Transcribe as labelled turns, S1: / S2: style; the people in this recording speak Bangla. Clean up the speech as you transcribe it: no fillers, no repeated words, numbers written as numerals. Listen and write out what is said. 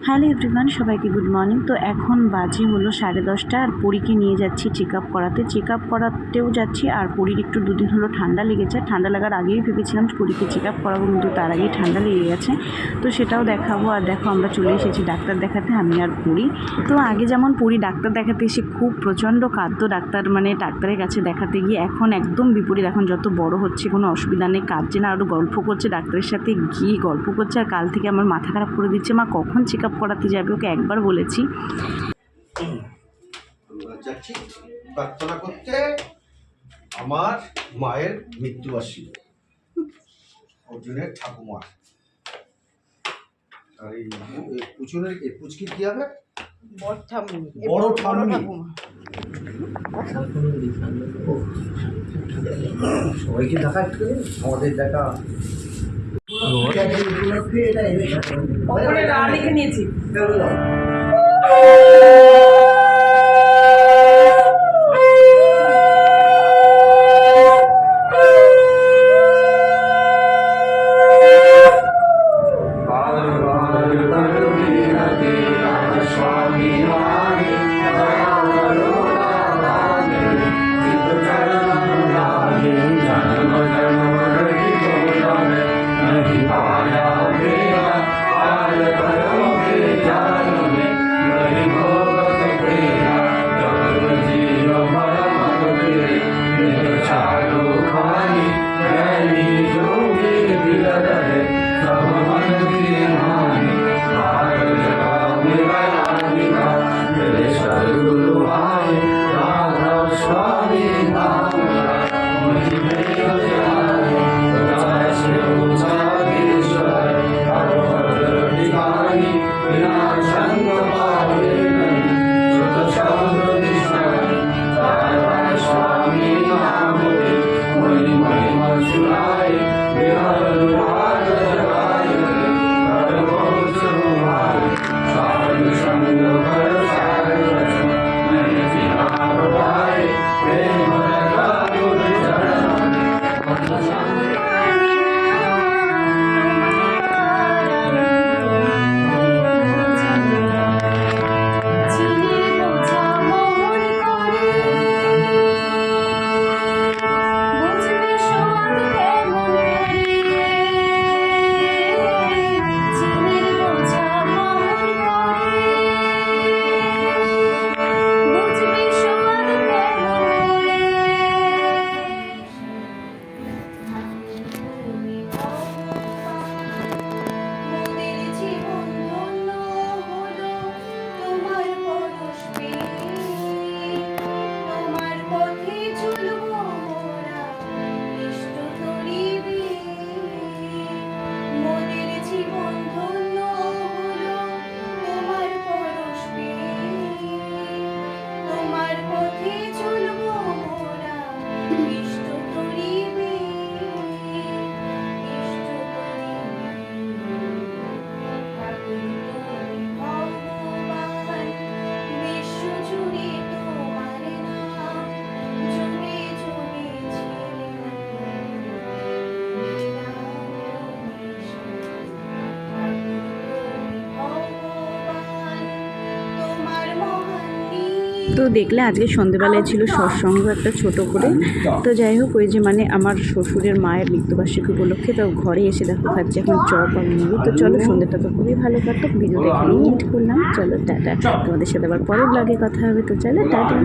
S1: হ্যালো এভরিওয়ান, সবাইকে গুড মর্নিং। তো এখন বাজে হলো 10:30 আর পরীকে নিয়ে যাচ্ছি চেক আপ করাতে। চেক আপ করাতেও যাচ্ছি আর পরীর একটু দুদিন হলো ঠান্ডা লেগেছে। ঠান্ডা লাগার আগেই ভেবেছিলাম পরীকে চেক আপ করাবো, কিন্তু তার আগেই ঠান্ডা লেগে গেছে। তো সেটাও দেখাবো। আর দেখো আমরা চলে এসেছি ডাক্তার দেখাতে, আমি আর পরী। তো আগে যেমন পরী ডাক্তার দেখাতে এসে খুব প্রচণ্ড কাঁদতো ডাক্তারের কাছে দেখাতে গিয়ে, এখন একদম বিপরীত। এখন যত বড় হচ্ছে কোনো অসুবিধা নেই, কাঁদছে না, আরও গল্প করছে, ডাক্তারের সাথে গিয়ে গল্প করছে। আর কাল থেকে আমার মাথা খারাপ করে দিচ্ছে, মা কখন চেক আপ করাতে যাবে। ওকে একবার বলেছি
S2: যাচ্ছি প্রার্থনা করতে আমার মায়ের মৃত্যুবার্ষিকী, অর্জুনের ঠাকুমার। আর এই পুচুনের পুচকি কি হবে? বড় ঠাকুমা। সবাইকে দেখা, আমাদের দেখা
S1: লিখে নিয়েছি। তো দেখলে আজকে সন্ধেবেলায় ছিল সৎসঙ্গ একটা ছোট করে। তো যাই হোক, ওই যে মানে আমার শ্বশুরের মায়ের মৃত্যুবার্ষিকী উপলক্ষে তো ঘরে এসে দেখো খাচ্ছে এখন চপ আর মুড়ি। তো চলো, সন্ধ্যেটা তো খুবই ভালো কাটতো। ভিডিওটা এখানেই এডিট করলাম। চলো টাটা, তোমাদের সাথে আবার পরের ব্লগে কথা হবে। তো চলো টাটা।